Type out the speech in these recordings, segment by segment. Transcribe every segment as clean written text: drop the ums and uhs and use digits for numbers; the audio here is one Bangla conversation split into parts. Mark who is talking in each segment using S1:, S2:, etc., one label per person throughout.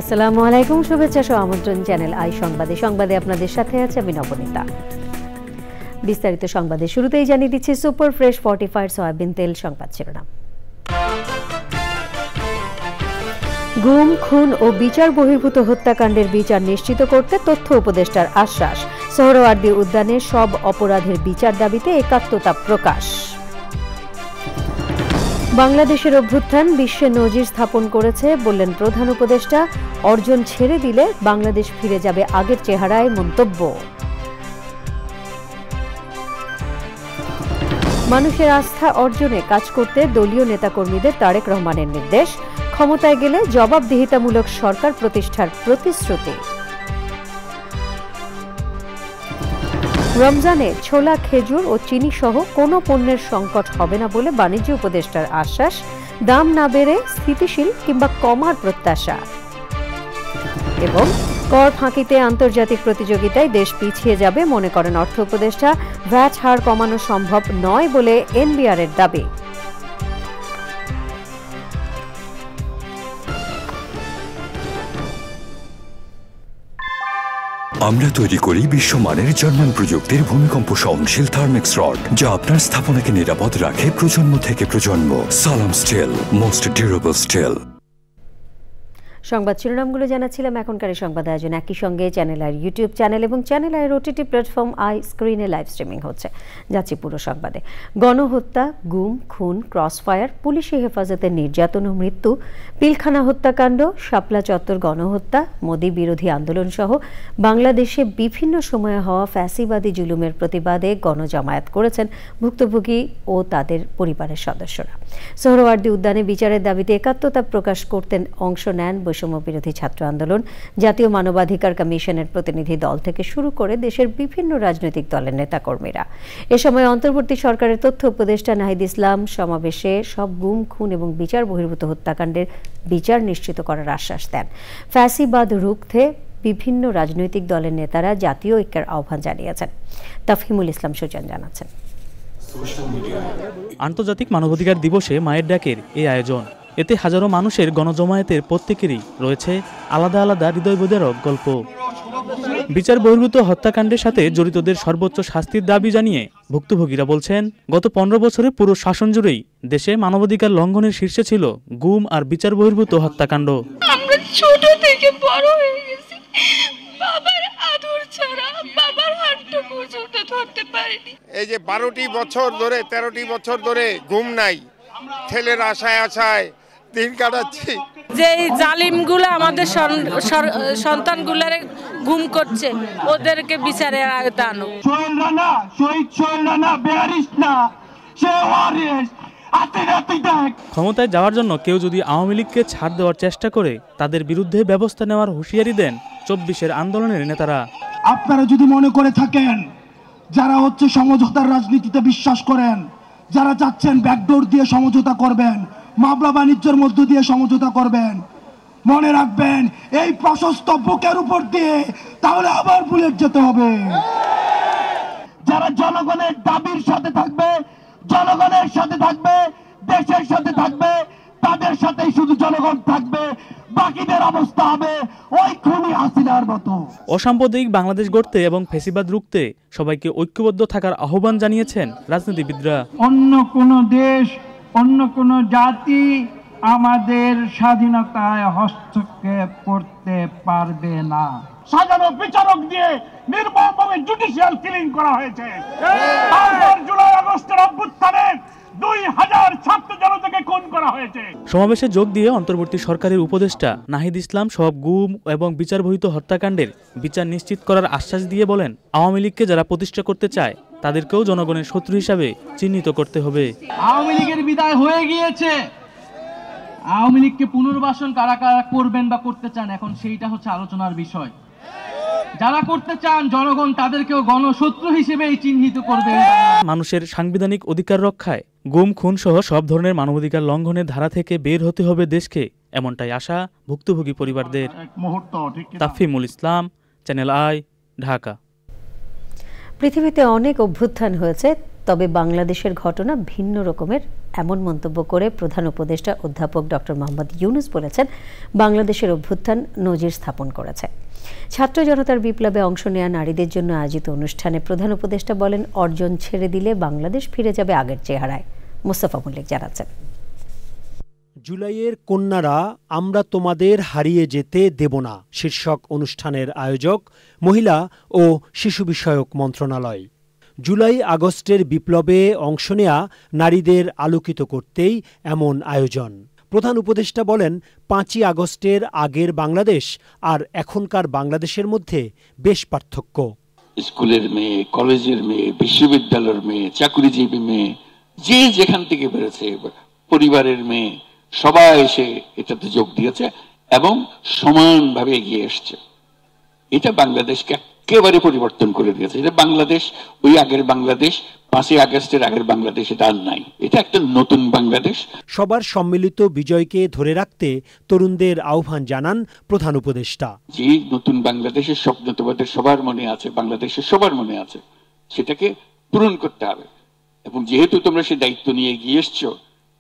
S1: আসসালামু আলাইকুম, শুভেচ্ছা সহ আমন্ত্রণ চ্যানেল আই সংবাদে আপনাদের সাথে আছে আমি নবনীতা। বিস্তারিত সংবাদে শুরুতেই জানিয়ে দিচ্ছি সুপার ফ্রেশ ফর্টিফাইড সয়াবিন তেল সংবাদ শিরোনাম। গুম, খুন ও বিচার বহির্ভূত হত্যাকাণ্ডের বিচার নিশ্চিত করতে তথ্য উপদেষ্টার আশ্বাস। সোহরাওয়ার্দী উদ্যানে সব অপরাধের বিচার দাবিতে একাত্মতা প্রকাশ। বাংলাদেশের অভ্যুত্থান বিশ্বে নজির স্থাপন করেছে বললেন প্রধান উপদেষ্টা। অর্জন ছেড়ে দিলে বাংলাদেশ ফিরে যাবে আগের চেহারায় মন্তব্য। মানুষের আস্থা অর্জনে কাজ করতে দলীয় নেতাকর্মীদের তারেক রহমানের নির্দেশ। ক্ষমতায় গেলে জবাবদিহিতামূলক সরকার প্রতিষ্ঠার প্রতিশ্রুতি। রমজানে ছোলা, খেজুর ও চিনি সহ কোনো পণ্যের সংকট হবে না বলে বাণিজ্য উপদেষ্টার আশ্বাস। দাম না বেড়ে স্থিতিশীল কিংবা কমার প্রত্যাশা। এবং কর ফাঁকিতে আন্তর্জাতিক প্রতিযোগিতায় দেশ পিছিয়ে যাবে মনে করেন অর্থ উপদেষ্টা। ভ্যাট হার কমানো সম্ভব নয় বলে এনবিআর এর দাবি।
S2: আমরা তৈরি করি বিশ্বমানের জার্মান প্রযুক্তির ভূমিকম্প সহনশীল থার্মেক্স রড, যা আপনার স্থাপনাকে নিরাপদ রাখে প্রজন্ম থেকে প্রজন্ম। সালাম স্টিল, মোস্ট ডিউরেবল স্টিল।
S1: সংবাদ শিরোনামগুলো জানাচ্ছিলাম। এখনকার সংবাদ আয়োজন একই সঙ্গে চ্যানেল আইয়ের ইউটিউব চ্যানেল এবং চ্যানেল আইয়ের ওটিটি প্ল্যাটফর্ম আই স্ক্রিনে লাইভ স্ট্রিমিং হচ্ছে। যাচ্ছি পুরো সংবাদে। গণহত্যা, গুম, খুন, ক্রসফায়ার, পুলিশি হেফাজতে নির্যাতন ও মৃত্যু, পিলখানা হত্যাকাণ্ড, শাপলা চত্বর গণহত্যা, মোদি বিরোধী আন্দোলন সহ বাংলাদেশে বিভিন্ন সময়ে হওয়া ফ্যাসিবাদী জুলুমের প্রতিবাদে গণজামায়াত করেছেন ভুক্তভোগী ও তাদের পরিবারের সদস্যরা। সোহরাওয়ার্দী উদ্যানে বিচারের দাবিতে একাত্মতা প্রকাশ করতে অংশ নেন বৈষম্য বিরোধী ছাত্র আন্দোলন, জাতীয় মানবাধিকার কমিশনের প্রতিনিধি দল থেকে শুরু করে দেশের বিভিন্ন রাজনৈতিক দলের নেতাকর্মীরা। এ সময় অন্তর্বর্তী সরকারের তথ্য উপদেষ্টা নাহিদ ইসলাম সমাবেশে সব গুম, খুন এবং বিচার বহির্ভূত হত্যাকাণ্ডের বিচার নিশ্চিত করার আশ্বাস দেন। ফ্যাসিবাদ রুখতে বিভিন্ন রাজনৈতিক দলের নেতারা জাতীয় ঐক্যের আহ্বান জানিয়েছেন। তাফহিমুল ইসলাম সুজন জানাচ্ছেন।
S3: আন্তর্জাতিক মানবাধিকার দিবসে মায়ের ডাকের এই আয়োজন। এতে হাজারো মানুষের গণজমায়েতের প্রত্যেকেরই রয়েছে আলাদা আলাদা হৃদয়বোধেরক গল্প। বিচার বহির্ভূত হত্যাকাণ্ডের সাথে জড়িতদের সর্বোচ্চ শাস্তির দাবি জানিয়ে ভুক্তভোগীরা বলছেন, গত 15 বছরে পুরো শাসন জুড়েই দেশে মানবাধিকার লঙ্ঘনের শীর্ষে ছিল গুম আর বিচার বহির্ভূত হত্যাকাণ্ড।
S4: আমরা ছোট থেকে বড় হয়ে গেছি, বাবার আদর ছাড়া বাবার হাতটা পর্যন্ত ধরতে পারিনি।
S5: এই যে 12টি বছর ধরে 13টি বছর ধরে ঘুম নাই, ছেলের আশায় আশায় দিন কাটাচ্ছি।
S4: যে জালিমগুলো আমাদের সন্তানগুলোরে গুম করছে, ওদেরকে বিচারের আওতায় আনো।
S6: সোহেল রানা, শহীদ সোহেল রানা বেয়ারিশ না, সে ওয়ারিশ।
S3: ক্ষমতায় যাওয়ার জন্য কেউ যদি আওয়ামী লীগকে ছাড় দেওয়ার চেষ্টা করে তাদের বিরুদ্ধে ব্যবস্থা নেওয়ার হুঁশিয়ারি দেন 24-এর আন্দোলনের নেতারা।
S6: আপনারা যদি মনে করে থাকেন যারা সমঝোতার রাজনীতিতে বিশ্বাস করেন, যারা চাচ্ছেন ব্যাকডোর দিয়ে সমঝোতা করবেন, মামলা বাণিজ্যের মধ্য দিয়ে সমঝোতা করবেন, মনে রাখবেন এই প্রশস্ত বুকের উপর দিয়ে তাহলে আবার বুলেট যেতে হবে। যারা জনগণের দাবির সাথে থাকবে, জনগণের সাথে থাকবে, দেশের সাথে থাকবে, তাদের সাথেই শুধু জনগণ থাকবে, বাকিদের অবস্থা হবে ওই খুনি হাসিনার মতো।
S3: অসাম্প্রদায়িক বাংলাদেশ গড়তে এবং ফ্যাসিবাদ রুখতে সবাইকে ঐক্যবদ্ধ থাকার আহ্বান জানিয়েছেন রাজনীতিবিদরা।
S6: অন্য কোন দেশ, অন্য কোন জাতি আমাদের স্বাধীনতায় হস্তক্ষেপ করতে পারবে না। সাজানো বিচারক দিয়ে নির্মমভাবে জুডিশিয়াল কিলিং করা হয়েছে। তারপর জুলাই আগস্টের অভ্যুত্থানে 2000 ছাত্র জনতাকে খুন করা হয়েছে।
S3: সমাবেশে যোগ দিয়ে অন্তর্বর্তী সরকারের উপদেষ্টা নাহিদ ইসলাম সব গুম এবং বিচার বহির্ভূত হত্যাকাণ্ডের বিচার নিশ্চিত করার আশ্বাস দিয়ে বলেন, আওয়ামী লীগকে যারা প্রতিষ্ঠা করতে চায় তাদেরকেও জনগণের শত্রু হিসাবে চিহ্নিত করতে হবে।
S6: আওয়ামী লীগের বিদায় হয়ে গিয়েছে,
S7: আওয়ামী লীগকে পুনর্বাসন কারা কারা করবেন বা করতে চান, এখন সেইটা হচ্ছে আলোচনার বিষয়। যারা করতে চান জনগণ তাদেরকেও গণশত্রু হিসেবেই চিহ্নিত করবে।
S3: মানুষের সাংবিধানিক অধিকার রক্ষায় গুম খুন সহ সব ধরনের মানবাধিকার লঙ্ঘনের ধারা থেকে বের হতে হবে দেশকে, এমনটাই আশা ভুক্তভোগী পরিবারদের। তাফিমুল ইসলাম, চ্যানেল আই, ঢাকা।
S1: পৃথিবীতে অনেক অভ্যুত্থান হয়েছে, তবে বাংলাদেশের ঘটনা ভিন্ন রকমের, এমন মন্তব্য করে প্রধান উপদেষ্টা অধ্যাপক ডক্টর মোহাম্মদ ইউনূস বলেছেন, বাংলাদেশের অভ্যুত্থান নজির স্থাপন করেছে। ছাত্র জনতার বিপ্লবে অংশ নেওয়া নারীদের জন্য আয়োজিত অনুষ্ঠানে প্রধান উপদেষ্টা বলেন, অর্জন ছেড়ে দিলে বাংলাদেশ ফিরে যাবে আগের চেহারায়। মোস্তফা মল্লিক জানাচ্ছেন।
S8: জুলাইয়ের কন্যারা আমরা তোমাদের হারিয়ে যেতে দেব না শীর্ষক অনুষ্ঠানের আয়োজক মহিলা ও শিশু বিষয়ক মন্ত্রণালয়। জুলাই আগস্টের বিপ্লবে অংশ নেয়া নারীদের আলোকিত করতেই এমন আয়োজন। প্রধান উপদেষ্টা বলেন, 5ই আগস্টের আগের বাংলাদেশ আর এখনকার বাংলাদেশের মধ্যে বেশ পার্থক্য।
S9: স্কুলের মেয়ে, কলেজের মেয়ে, বিশ্ববিদ্যালয়ের মেয়ে, চাকরিজীবী মেয়ে, যে যেখান থেকে বেরোছে, পরিবারের মেয়ে, সবাই এসে এটাতে যোগ দিয়েছে এবং সমানভাবে এগিয়ে এসছে। এটা বাংলাদেশকে একেবারে পরিবর্তন করে দিয়েছে। এটা বাংলাদেশ, ওই আগের বাংলাদেশ, 5ই আগস্টের আগের বাংলাদেশ এটা আর নাই। এটা একটা নতুন বাংলাদেশ।
S8: সবার সম্মিলিত বিজয়কে ধরে রাখতে তরুণদের আহ্বান জানান প্রধান উপদেষ্টা।
S9: যে নতুন বাংলাদেশের স্বপ্ন তোমাদের সবার মনে আছে, বাংলাদেশের সবার মনে আছে, সেটাকে পূরণ করতে হবে। এবং যেহেতু তোমরা সেই দায়িত্ব নিয়ে এগিয়ে এসছো,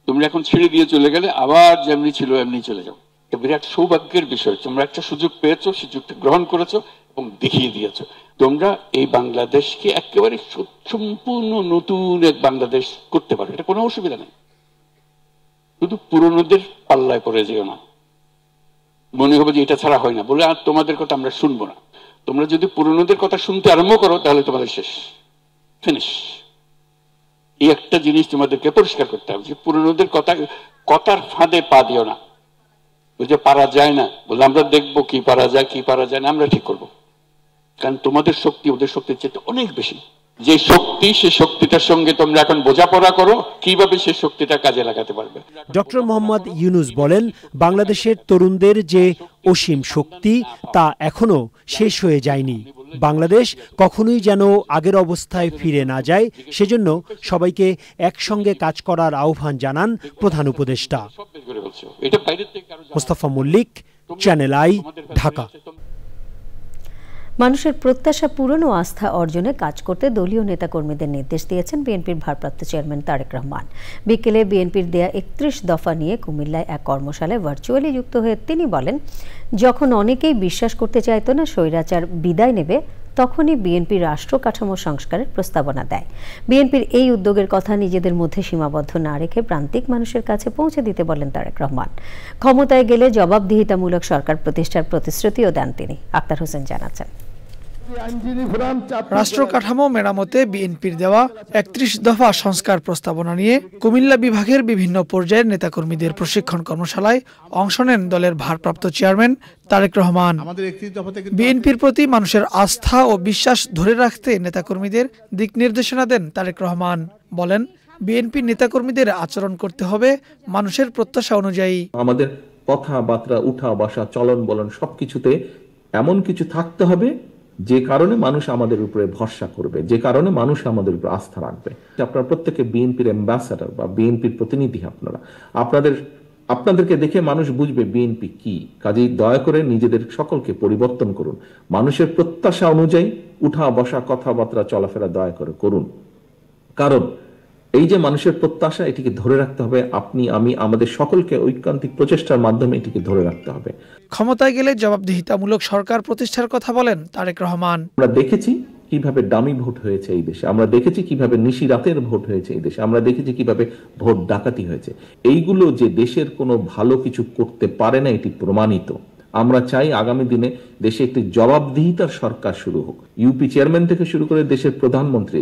S9: তোমরা এখন ছেড়ে দিয়ে চলে গেলে আবার যেমনি ছিল এমনি চলে যাও। এটা বিরাট সৌভাগ্যের বিষয়। তোমরা একটা সুযোগ পেয়েছো, সুযোগটা গ্রহণ করেছো এবং দেখিয়ে দিয়েছো তোমরা এই বাংলাদেশকে একেবারে সম্পূর্ণ নতুন এক বাংলাদেশ করতে পারো। এটা কোনো অসুবিধা নেই। শুধু পুরনোদের পাল্লায় পড়ে যেও না, মনে হবে যে এটা ছাড়া হয় না বলে আর তোমাদের কথা আমরা শুনবো না। তোমরা যদি পুরনোদের কথা শুনতে আরম্ভ করো তাহলে তোমাদের শেষ, ফিনিশ। এই একটা জিনিস তোমাদেরকে পরিষ্কার করতে হবে যে পুরনোদের কথার ফাঁদে পা দিও না। বুঝে পারা যায় না বলে আমরা দেখবো কি পারা যায় কি পারা যায় না, আমরা ঠিক করবো। কারণ তোমাদের শক্তি ওদের শক্তির চেয়ে অনেক বেশি। যে শক্তি, সেই শক্তিটার সঙ্গে তোমরা এখন বোঝাপড়া করো কিভাবে সেই শক্তিটা কাজে লাগাতে পারবে।
S8: ডক্টর মোহাম্মদ ইউনূস বলেন, বাংলাদেশের তরুণদের যে অসীম শক্তি তা এখনো শেষ হয়ে যায়নি। বাংলাদেশ কখনোই যেন আগের অবস্থায় ফিরে না যায়, সেজন্য সবাইকে একসঙ্গে কাজ করার আহ্বান জানান প্রধান উপদেষ্টা। Mostafa Mallik, channel I, Dhaka.
S1: মানুষের প্রত্যাশা পূরণ ও আস্থা অর্জনে কাজ করতে দলীয় নেতাকর্মীদের নির্দেশ দিয়েছেন বিএনপির ভারপ্রাপ্ত চেয়ারম্যান তারেক রহমান। বিকেলে বিএনপির দেয়া 31 দফা নিয়ে কুমিল্লায় এক কর্মশালায় ভার্চুয়ালি যুক্ত হয়ে তিনি বলেন, যখন অনেকেই বিশ্বাস করতে চাইত না স্বৈরাচার বিদায় নেবে, তখনই বিএনপি রাষ্ট্র কাঠামো সংস্কারের প্রস্তাবনা দেয়। বিএনপির এই উদ্যোগের কথা নিজেদের মধ্যে সীমাবদ্ধ না রেখে প্রান্তিক মানুষের কাছে পৌঁছে দিতে বলেন তারেক রহমান। ক্ষমতায় গেলে জবাবদিহিতামূলক সরকার প্রতিষ্ঠার প্রতিশ্রুতিও দেন তিনি। আক্তার হোসেন জানাচ্ছেন।
S10: রাষ্ট্র কাঠামো মেরামতে বিএনপির দেওয়া 31 দফা সংস্কার প্রস্তাবনা নিয়ে কুমিল্লা বিভাগের বিভিন্ন পর্যায়ের নেতাকর্মীদের প্রশিক্ষণ কর্মশালায় অংশ নেন দলের ভারপ্রাপ্ত চেয়ারম্যান তারেক রহমান। বিএনপির প্রতি মানুষের আস্থা ও বিশ্বাস ধরে রাখতে নেতাকর্মীদের দিক নির্দেশনা দেন তারেক রহমান। বলেন, বিএনপির নেতাকর্মীদের আচরণ করতে হবে মানুষের প্রত্যাশা অনুযায়ী।
S11: আমাদের কথাবার্তা, উঠা বসা, চলন বলন সবকিছুতে এমন কিছু থাকতে হবে যে কারণে মানুষ আমাদের উপরে ভরসা করবে, যে কারণে মানুষ আমাদের উপর আস্থা রাখবে। আপনারা প্রত্যেকে বিএনপির অ্যাম্বাসাডর বা বিএনপির প্রতিনিধি। আপনাদেরকে দেখে মানুষ বুঝবে বিএনপি কি। কাজেই দয়া করে নিজেদের সকলকে পরিবর্তন করুন, মানুষের প্রত্যাশা অনুযায়ী উঠা বসা, কথাবার্তা, চলাফেরা দয়া করে করুন। কারণ এই যে মানুষের প্রত্যাশা, এটিকে ধরে রাখতে হবে। আপনি, আমি, আমাদের সকলকে ঐকান্তিক প্রচেষ্টার মাধ্যমে এটিকে ধরে রাখতে হবে।
S10: ক্ষমতায় গেলে জবাবদিহিতামূলক সরকার প্রতিষ্ঠার কথা বলেন তারেক রহমান।
S11: আমরা দেখেছি কিভাবে ডামি ভোট হয়েছে এই দেশে, আমরা দেখেছি কিভাবে নিশি রাতের ভোট হয়েছে এই দেশে, আমরা দেখেছি কিভাবে ভোট ডাকাতি হয়েছে। এইগুলো যে দেশের কোনো ভালো কিছু করতে পারে না, এটি প্রমাণিত। আমরা চাই আগামী দিনে দেশে একটি জবাবদিহিতার সরকার শুরু হোক। ইউপি চেয়ারম্যান থেকে শুরু করে দেশের প্রধানমন্ত্রী,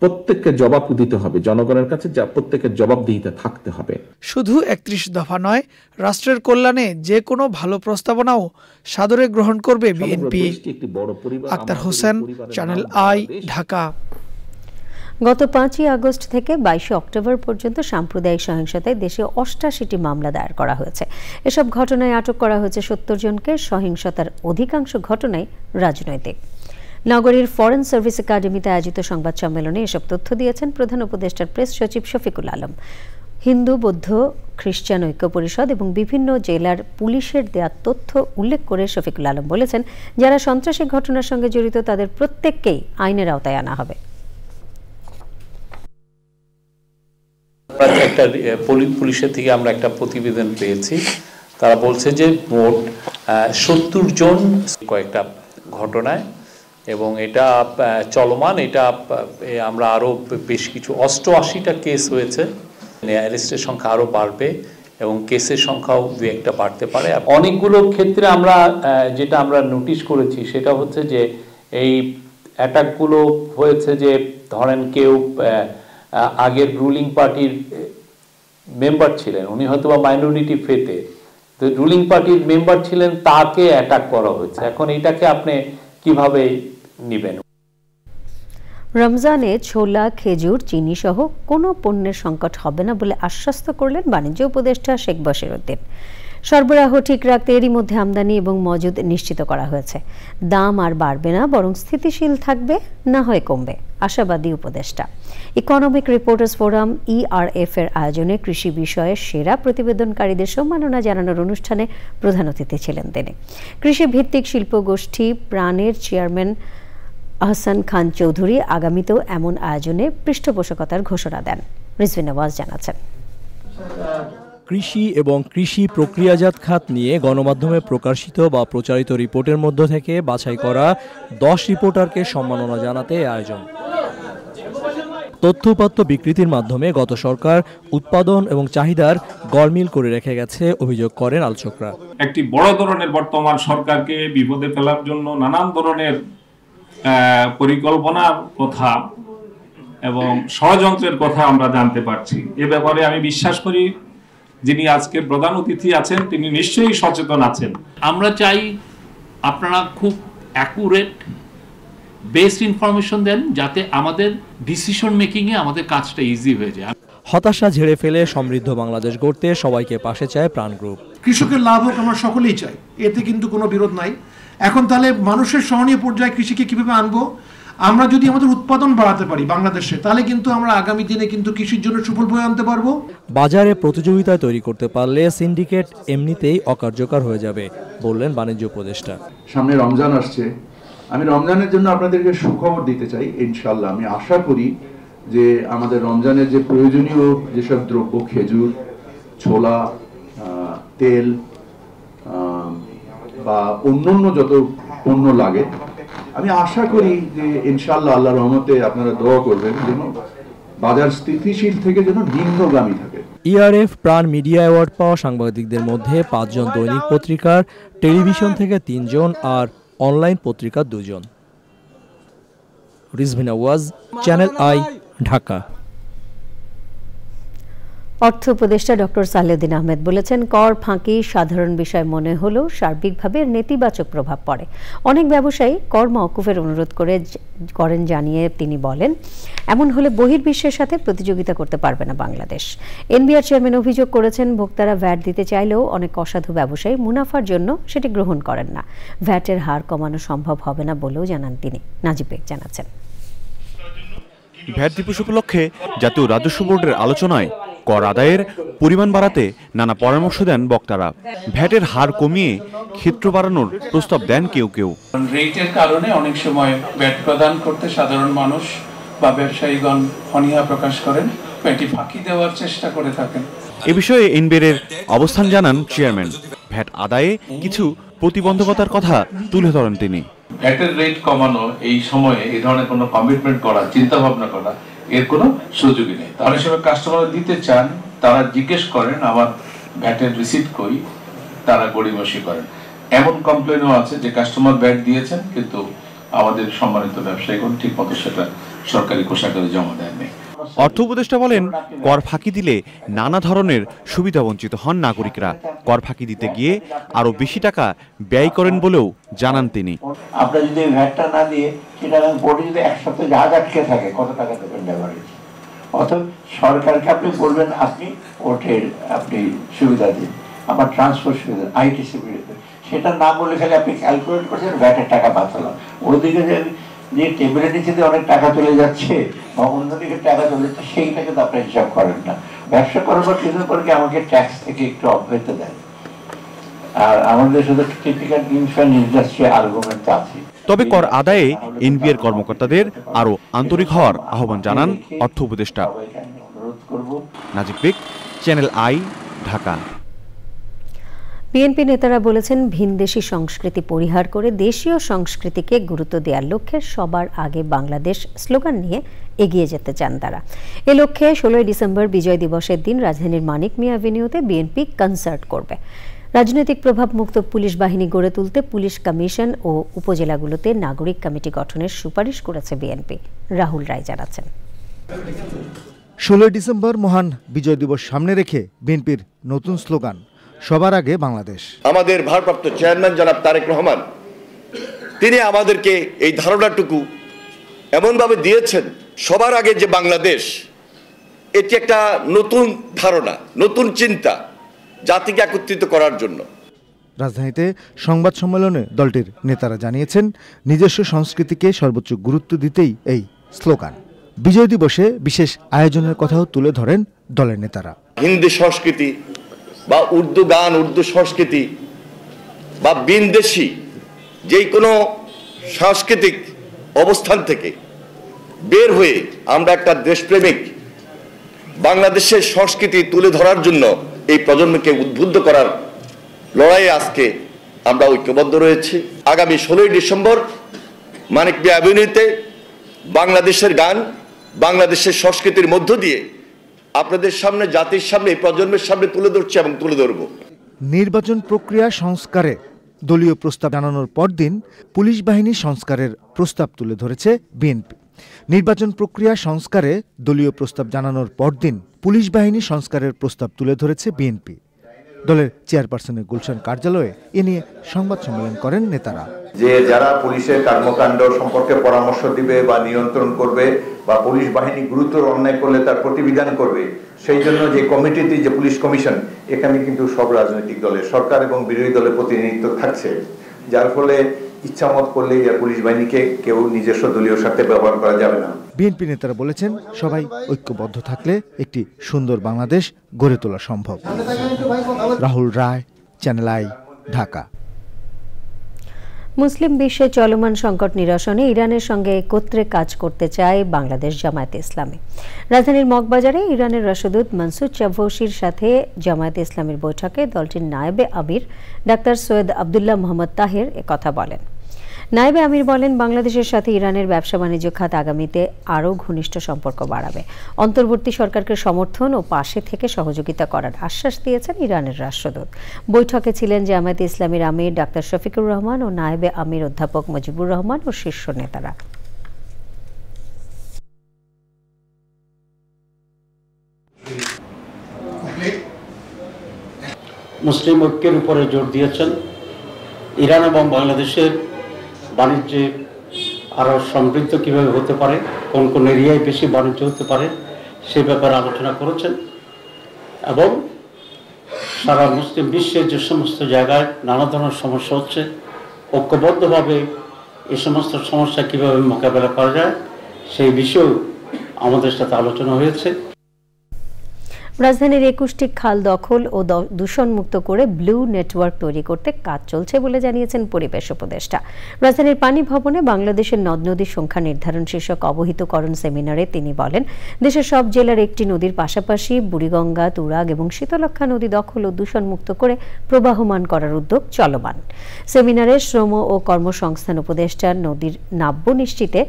S11: প্রত্যেককে জবাব দিতে হবে জনগণের কাছে, যা প্রত্যেকের জবাবদিহিতা থাকতে হবে।
S10: শুধু 31 দফা নয়, রাষ্ট্রের কল্যাণে যে কোনো ভালো প্রস্তাবনাও সাদরে গ্রহণ করবে BNP. Akhtar Hossain, channel I, Dhaka.
S1: গত 5ই আগস্ট থেকে 22 অক্টোবর পর্যন্ত সাম্প্রদায়িক সহিংসতায় দেশে 88টি মামলা দায়ের করা হয়েছে। এসব ঘটনায় আটক করা হয়েছে 70 জনকে। সহিংসতার অধিকাংশ ঘটনাই রাজনৈতিক। নগরীর ফরেন সার্ভিস একাডেমিতে আয়োজিত সংবাদ সম্মেলনে এসব তথ্য দিয়েছেন প্রধান উপদেষ্টার প্রেস সচিব শফিকুল আলম। হিন্দু, বৌদ্ধ, খ্রিস্টান ঐক্য পরিষদ এবং বিভিন্ন জেলার পুলিশের দেওয়া তথ্য উল্লেখ করে শফিকুল আলম বলেছেন, যারা সন্ত্রাসী ঘটনার সঙ্গে জড়িত তাদের প্রত্যেককেই আইনের আওতায় আনা হবে।
S12: একটা পুলিশের থেকে আমরা একটা প্রতিবেদন পেয়েছি, তারা বলছে যে মোট 70 জন কয়েকটা ঘটনায়, এবং এটা চলমান। এটা আমরা আরো বেশ কিছু 88টা কেস হয়েছে। অ্যারেস্টের সংখ্যা আরো বাড়বে এবং কেসের সংখ্যাও 2-1টা বাড়তে পারে। অনেকগুলো ক্ষেত্রে আমরা যেটা আমরা নোটিশ করেছি সেটা হচ্ছে যে এই অ্যাটাকগুলো হয়েছে যে ধরেন কেউ আগের রুলিং পার্টির মেম্বার ছিলেন, উনি হয়তো বা মাইনরিটি ফেতে, তো রুলিং পার্টির মেম্বার ছিলেন, তাকে অ্যাটাক করা হয়েছে। এখন এটাকে আপনি কিভাবে নেবেন?
S1: রমজানে ছোলা, খেজুর, চিনি সহ কোনো পণ্যের সংকট হবে না বলে আশ্বস্ত করলেন বাণিজ্য উপদেষ্টা শেখ বশিরউদ্দিন। সরবরাহ ঠিক রাখতে এরই মধ্যে আমদানি এবং মজুদ নিশ্চিত করা হয়েছে। দাম আর বাড়বে না, বরং স্থিতিশীল থাকবে, না হয় কমবে, আশাবাদী উপদেষ্টা। ইকোনমিক রিপোর্টার্স ফোরাম ERF এর আয়োজনে কৃষি বিষয়ে সেরা প্রতিবেদনকারীদের সম্মাননা জানানোর অনুষ্ঠানে প্রধান অতিথি ছিলেন তিনি। কৃষি ভিত্তিক শিল্প গোষ্ঠী প্রাণের চেয়ারম্যান আহসান খান চৌধুরী আগামীতেও এমন আয়োজনে পৃষ্ঠপোষকতার ঘোষণা দেন। রিজভী নওয়াজ জানাচ্ছেন,
S13: কৃষি এবং কৃষি প্রক্রিয়াজাত খাত নিয়ে গণমাধ্যমে প্রকাশিত বা প্রচারিত রিপোর্টের মধ্য থেকে বাছাই করা 10 রিপোর্টারকে সম্মাননা জানাতে আয়োজন। তথ্যউপাত্ত বিকৃতির মাধ্যমে গত সরকার উৎপাদন এবং চাহিদার গড়মিল করে রেখে গেছে অভিযোগ করেন আলোচকরা।
S14: একটি বড় ধরনের বর্তমান সরকারকে বিপদে ফেলার জন্য নানান ধরনের পরিকল্পনার কথা এবং ষড়যন্ত্রের কথা আমরা জানতে পারছি। এ ব্যাপারে আমি বিশ্বাস করি যিনি আজকের প্রধান অতিথি আছেন তিনি নিশ্চয়ই সচেতন আছেন।
S15: আমরা চাই আপনারা খুব অ্যাকুরেট বেসড ইনফরমেশন দেন, যাতে আমাদের ডিসিশন মেকিংয়ে আমাদের কাজটা ইজি হয়ে যায়।
S13: হতাশা ঝেড়ে ফেলে সমৃদ্ধ বাংলাদেশ গড়তে সবাইকে পাশে চায় প্রাণ গ্রুপ।
S16: কৃষকের লাভ হোক আমরা সকলেই চাই, এতে কিন্তু কোনো বিরোধ নাই। এখন তাহলে মানুষের সহনীয় পর্যায়ে কৃষিকে কিভাবে আনবো? আমরা যদি আমাদের উৎপাদন বাড়াতে পারি বাংলাদেশে, তাহলে কিন্তু আমরা আগামী দিনে কিন্তু কৃষির জন্য সুফল বয়ে আনতে পারবো।
S13: বাজারে প্রতিযোগিতা তৈরি করতে পারলে সিন্ডিকেট এমনিতেই অকার্যকর হয়ে যাবে বললেন বাণিজ্য উপদেষ্টা।
S17: সামনে রমজান আসছে, আমি রমজানের জন্য আপনাদেরকে সুখবর দিতে চাই। ইনশাআল্লাহ আমি আশা করি যে আমাদের রমজানের যে প্রয়োজনীয় যেসব দ্রব্য, খেজুর, ছোলা, তেল বা অন্যান্য যত পণ্য লাগে, আমি আশা করি যে ইনশাআল্লাহ আল্লাহর রহমতে আপনারা দোয়া করবেন যেন বাজার স্থিতিশীল থেকে যেন নিম্নগামী থাকে।
S13: ERF প্রাণ মিডিয়া অ্যাওয়ার্ড পাওয়া সাংবাদিকদের মধ্যে 5 জন দৈনিক পত্রিকার, টেলিভিশন থেকে 3 জন আর অনলাইন পত্রিকার 2 জন। Rizvi Nawaz, channel I, Dhaka.
S1: অর্থ উপদেষ্টা ডক্টর সালেউদ্দিন আহমেদ বলেছেন, কর ফাঁকি সাধারণ বিষয় মনে হলেও সার্বিকভাবে নেতিবাচক প্রভাব পড়ে। অনেক ব্যবসায়ী কর মওকুফের অনুরোধ করেন জানিয়ে তিনি বলেন, এমন হলে বহির্বিশ্বের সাথে প্রতিযোগিতা করতে পারবে না বাংলাদেশ। এনবিআর চেয়ারম্যান অভিযোগ করেছেন, ভোক্তারা ভ্যাট দিতে চাইলেও অনেক অসাধু ব্যবসায়ী মুনাফার জন্য সেটি গ্রহণ করেন না। ভ্যাটের হার কমানো সম্ভব হবে না বলেও জানান তিনি। নাজিব বেগ জানাচ্ছেন,
S18: ভ্যাট দিবস উপলক্ষে জাতীয় রাজস্ব বোর্ডের আলোচনায় কর আদায়ের পরিমাণ বাড়াতে নানা পরামর্শ দেন বক্তারা। ভ্যাটের হার কমিয়ে ক্ষেত্র বাড়ানোর প্রস্তাব দেন কেউ কেউ।
S19: রেটের কারণে অনেক সময় ভ্যাট প্রদান করতে সাধারণ মানুষ বা ব্যবসায়ীগণ অনীহা প্রকাশ করেন, ভ্যাটে ফাঁকি দেওয়ার চেষ্টা করে থাকেন।
S18: এ বিষয়ে এনবিআর অবস্থান জানান চেয়ারম্যান। ভ্যাট আদায়ে কিছু প্রতিবন্ধকতার কথা তুলে ধরেন তিনি।
S19: ভ্যাটের রেট কমানো এই সময়ে এই ধরনের কোনো কমিটমেন্ট করা, চিন্তা ভাবনা করা, এর কোনো সুযোগই নেই। অনেক সময় কাস্টমার দিতে চান, তারা জিজ্ঞেস করেন আমার ভ্যাটের রিসিপ্ট কই, তারা গড়িমসি করেন। এমন কমপ্লেনও আছে যে কাস্টমার ভ্যাট দিয়েছেন কিন্তু আমাদের সম্মানিত ব্যবসায়ীগণ ঠিক মতো সেটা সরকারি কোষাগারে জমা দেননি।
S18: অর্থ উপদেষ্টা বলেন, কর ফাঁকি দিলে নানা ধরনের সুবিধা বঞ্চিত হন নাগরিকরা। কর ফাঁকি দিতে গিয়ে আরো বেশি টাকা ব্যয় করেন বলেও জানান তিনি।
S20: আপনারা যদি ভ্যাটটা না দিয়ে সেটা বোর্ডে যদি এক সপ্তাহে জাহাজ আটকে থাকে, কত টাকা দেবেন? লেভারেজ। অর্থাৎ সরকারকে আপনি বলবেন আপনি ওঠের আপনি সুবিধা দিন, আমার ট্রান্সপোর্ট সুবিধা, আইটিসি সুবিধা, সেটা না বলে খালি আপনি ক্যালকুলেট করছেন ভ্যাটের টাকা বাঁচালাম, ওদিকে যে টেবিলের নিচে অনেক টাকা চলে যাচ্ছে বা অন্যদিকে টাকা চলে যাচ্ছে সেইটাকে তো আপনি হিসাব করেন না। ব্যবসা করার পর কিছু করে আমাকে ট্যাক্স থেকে একটু অব্যাহতি দেন। আর আমাদের শুধু টিপিক্যাল ইনফ্যান্ট ইন্ডাস্ট্রি আর্গুমেন্ট আছে।
S18: তবে কর আদায়ে এনবিআর কর্মকর্তাদের আরও আন্তরিক হওয়ার আহ্বান জানান অর্থ উপদেষ্টা। নাজিব বেগ, চ্যানেল আই, ঢাকা।
S1: বিএনপি নেতারা বলেছেন ভিনদেশি সংস্কৃতি পরিহার করে দেশীয় সংস্কৃতিকে গুরুত্ব দেওয়ার লক্ষ্যে সবার আগে বাংলাদেশ স্লোগান নিয়ে এগিয়ে যেতে চান তারা। এ লক্ষ্যে 16 ডিসেম্বর বিজয় দিবসের দিন রাজধানীর মানিক মিয়া অ্যাভিনিউতে বিএনপি কনসার্ট করবে। রাজনৈতিক প্রভাব মুক্ত পুলিশ বাহিনী গড়ে তুলতে পুলিশ কমিশন ও উপজেলাগুলোতে নাগরিক কমিটি গঠনের সুপারিশ করেছে বিএনপি। রাহুল রায় জানাচ্ছেন।
S21: 16 ডিসেম্বর মহান বিজয় দিবস সামনে রেখে বিএনপির নতুন স্লোগান সবার আগে বাংলাদেশ।
S22: আমাদের ভারপ্রাপ্ত চেয়ারম্যান জনাব তারেক রহমান তিনি আমাদেরকে এই ধারণাটুকু এমনভাবে দিয়েছেন, সবার আগে যে বাংলাদেশ, এটি একটা নতুন ধারণা, নতুন চিন্তা জাতিকে একত্রিত করার জন্য।
S21: রাজধানীতে সংবাদ সম্মেলনে দলটির নেতারা জানিয়েছেন নিজস্ব সংস্কৃতিকে সর্বোচ্চ গুরুত্ব দিতেই এই স্লোগান। বিজয় দিবসে বিশেষ আয়োজনের কথাও তুলে ধরেন দলের নেতারা।
S22: হিন্দি সংস্কৃতি বা উর্দু গান, উর্দু সংস্কৃতি বা বিনদেশি যেই কোনো সাংস্কৃতিক অবস্থান থেকে বের হয়ে আমরা একটা দেশপ্রেমিক বাংলাদেশের সংস্কৃতি তুলে ধরার জন্য এই প্রজন্মকে উদ্বুদ্ধ করার লড়াইয়ে আজকে আমরা ঐক্যবদ্ধ রয়েছি। আগামী 16 ডিসেম্বর মানিক মিয়া অ্যাভিনিউতে বাংলাদেশের গান, বাংলাদেশের সংস্কৃতির মধ্য দিয়ে আপনাদের সামনে, জাতির সামনে, প্রজন্মের সামনে তুলে ধরছি এবং তুলে ধরব।
S21: নির্বাচন প্রক্রিয়া সংস্কারে দলীয় প্রস্তাব জানানোর পরদিন পুলিশ বাহিনী সংস্কারের প্রস্তাব তুলে ধরেছে বিএনপি। নির্বাচন প্রক্রিয়া সংস্কারে দলীয় প্রস্তাব জানানোর পরদিন পুলিশ বাহিনী সংস্কারের প্রস্তাব তুলে ধরেছে বিএনপি। দলের চেয়ারপারসনের গুলশান কার্যালয়ে এ নিয়ে সংবাদ সম্মেলন করেন নেতারা।
S23: যে যারা পুলিশের কর্মকাণ্ড সম্পর্কে পরামর্শ দিবে বা নিয়ন্ত্রণ করবে বা পুলিশ বাহিনী গুরুতর অন্যায় করলে তার প্রতিবিধান করবে, সেই জন্য যে কমিটিতে, যে পুলিশ কমিশন, এখানে কিন্তু সব রাজনৈতিক দলের, সরকার এবং বিরোধী দলের প্রতিনিধিত্ব থাকছে, যার ফলে ইচ্ছামত করলে পুলিশ বাহিনীকে কেউ নিজস্ব দলীয় স্বার্থে ব্যবহার করা যাবে না।
S21: বিএনপি নেতারা বলেছেন সবাই ঐক্যবদ্ধ থাকলে একটি সুন্দর বাংলাদেশ গড়ে তোলা সম্ভব। রাহুল রায়, চ্যানেল আই, ঢাকা।
S1: মুসলিম বিশ্বে চলমান সংকট নিরসনে ইরানের সঙ্গে একত্রে কাজ করতে চায় বাংলাদেশ জামায়াতে ইসলামী। রাজধানীর মগবাজারে ইরানের রাষ্ট্রদূত মনসুর চাভৌসির সাথে জামায়াতে ইসলামীর বৈঠকে দলটির নায়েবে আমির ডাক্তার সৈয়দ আবদুল্লাহ মোহাম্মদ তাহের একথা বলেন। নায়েবে আমির বলেন, বাংলাদেশের সাথে ইরানের ব্যবসা বাণিজ্য খাত আগামীতে আরও ঘনিষ্ঠ সম্পর্ক বাড়াবে। অন্তর্বর্তী সরকারকে সমর্থন ও পাশে থেকে সহযোগিতা করার আশ্বাস দিয়েছেন ইরানের রাষ্ট্রদূত। বৈঠকে ছিলেন জামায়াতে ইসলামীর আমির ডাক্তার শফিকুর রহমান ও নায়েবে আমির অধ্যাপক মুজিবুর রহমান ও শীর্ষ নেতারা।
S24: মুসলিম ঐক্যের উপরে জোর দিয়েছেন। ইরান এবং বাংলাদেশের বাণিজ্যে আরও সমৃদ্ধ কীভাবে হতে পারে, কোন কোন এরিয়ায় বেশি বাণিজ্য হতে পারে, সে ব্যাপারে আলোচনা করেছেন এবং সারা মুসলিম বিশ্বের যে সমস্ত জায়গায় নানা ধরনের সমস্যা হচ্ছে, ঐক্যবদ্ধভাবে এই সমস্ত সমস্যা কীভাবে মোকাবেলা করা যায় সেই বিষয়েও আমাদের সাথে আলোচনা হয়েছে।
S1: রাজধানীর 21টি খাল দখল ও দূষণমুক্ত করে ব্লু নেটওয়ার্ক তৈরি করতে কাজ চলছে বলে জানিয়েছেন পরিবেশ উপদেষ্টা। রাজধানীর পানি ভবনে বাংলাদেশের নদ নদীর সংখ্যা নির্ধারণ শীর্ষক অবহিতকরণ সেমিনারে তিনি বলেন, দেশের সব জেলার একটি নদীর পাশাপাশি বুড়িগঙ্গা, তুরাগ এবং শীতলক্ষা নদী দখল ও দূষণমুক্ত করে প্রবাহমান করার উদ্যোগ চলমান। সেমিনারে শ্রম ও কর্মসংস্থান উপদেষ্টা নদীর নাব্য নিশ্চিতে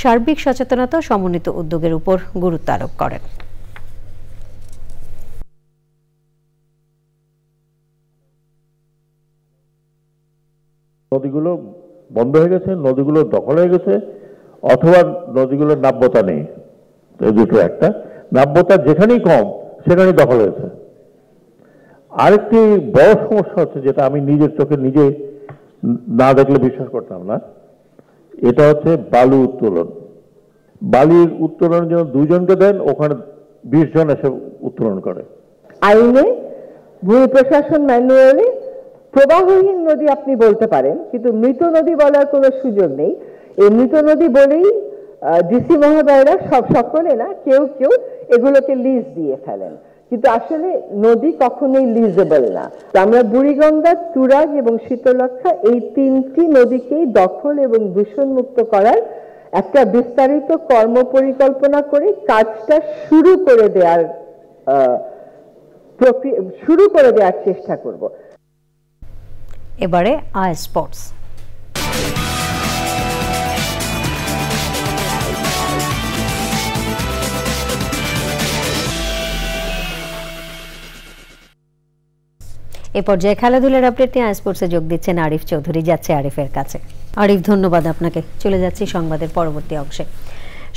S1: সার্বিক সচেতনতা ও সমন্বিত উদ্যোগের উপর গুরুত্ব আরোপ করেন।
S25: নদীগুলো বন্ধ হয়ে গেছে, নদীগুলো দখল হয়ে গেছে, অথবা নদীগুলোর নাব্যতা নেই। এই দুটো, একটা নাব্যতা যেখানেই কম সেখানেই দখল হয়েছে। আরেকটি বড় সমস্যা হচ্ছে, যেটা আমি নিজের চোখে নিজে না দেখলে বিশ্বাস করতাম না, এটা হচ্ছে বালু উত্তোলন। বালির উত্তোলনের জন্য 2 জনকে দেন, ওখানে 20 জন এসে উত্তোলন করে।
S2: আইনে ভূমি প্রশাসন ম্যানুয়ালে প্রবাহহীন নদী আপনি বলতে পারেন, কিন্তু মৃত নদী বলার কোনো সুযোগ নেই। এই মৃত নদী বলেই ডিসি মহোদয়রা সকলে না, কেউ কেউ এগুলোকে লিজ দিয়ে ফেলেন, কিন্তু আসলে নদী কখনোই লিজেবল না। আমরা বুড়িগঙ্গা, তুরাগ এবং শীতলক্ষা এই 3টি নদীকেই দখল এবং দূষণমুক্ত করার একটা বিস্তারিত কর্ম পরিকল্পনা করে কাজটা শুরু করে দেওয়ার চেষ্টা করব।
S1: এবারে আই স্পোর্টস। এ পর্যায়ে খেলাধুলার আপডেট নিয়ে আই স্পোর্টসে যোগ দিচ্ছেন আরিফ চৌধুরী। যাচ্ছে আরিফের কাছে। আরিফ, ধন্যবাদ আপনাকে। চলে যাচ্ছি সংবাদের পরবর্তী অংশে।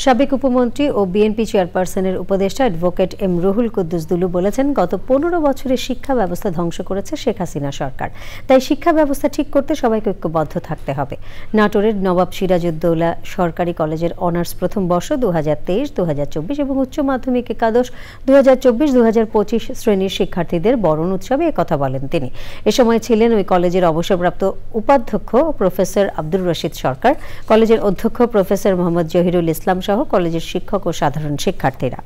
S1: সাবেক উপমন্ত্রী ও বিএনপি চেয়ারপারসনের উপদেষ্টা অ্যাডভোকেট এম রুহুল কুদ্দুস দুলু বলেছেন, গত 15 বছরের শিক্ষা ব্যবস্থা ধ্বংস করেছে শেখ হাসিনা সরকার। তাই শিক্ষা ব্যবস্থা ঠিক করতে সবাইকে ঐক্যবদ্ধ থাকতে হবে। নাটোরের নবাব সিরাজউদ্দৌলা সরকারি কলেজের অনার্স প্রথম বর্ষ 2023-2024 এবং উচ্চ মাধ্যমিক একাদশ 2024-2025 শ্রেণীর শিক্ষার্থীদের বরণ উৎসবে একথা বলেন তিনি। এ সময় ছিলেন ওই কলেজের অবসরপ্রাপ্ত উপাধ্যক্ষ প্রফেসর আব্দুর রশিদ সরকার, কলেজের অধ্যক্ষ প্রফেসর মোহাম্মদ জহিরুল ইসলাম সহ কলেজের শিক্ষক ও সাধারণ শিক্ষার্থীরা।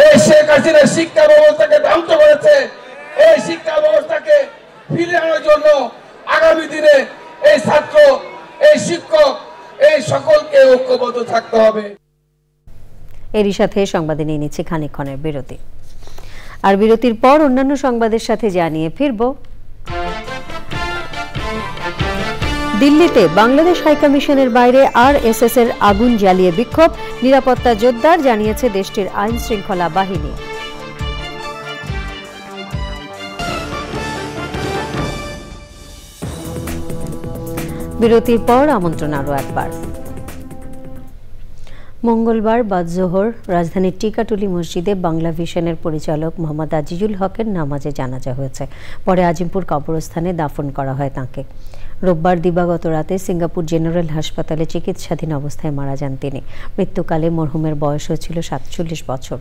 S4: এই শেখ হাসিনা শিক্ষা ব্যবস্থাকে ধ্বংস করেছে। এই শিক্ষা ব্যবস্থাকে ফিরিয়ে আনার জন্য আগামী দিনে এই ছাত্র, এই শিক্ষক, এই সকলকে ঐক্যবদ্ধ থাকতে হবে।
S1: এরই সাথে সংবাদে নিয়ে নিচ্ছে খানিকক্ষণের বিরতি। আর বিরতির পর অন্যান্য সংবাদের সাথে জানিয়ে ফিরব। দিল্লিতে বাংলাদেশ হাইকমিশনের বাইরে আরএসএস এর আগুন জ্বালিয়ে বিক্ষোভ, নিরাপত্তা জোরদার জানিয়েছে দেশটির আইন শৃঙ্খলা বাহিনী। বিরতির পর আমন্ত্রণ আরও একবার। মঙ্গলবার বাদ জোহর রাজধানীর টিকাটুলি মসজিদে বাংলা ভিশনের পরিচালক মোহাম্মদ আজিজুল হকের নামাজে জানাজা হয়েছে। পরে আজিমপুর কবরস্থানে দাফন করা হয় তাঁকে। রোববার দিবাগত রাতে সিঙ্গাপুর জেনারেল হাসপাতালে চিকিৎসাধীন অবস্থায় মারা যান তিনি। মৃত্যুকালে মরহুমের বয়স হয়েছিল 47 বছর।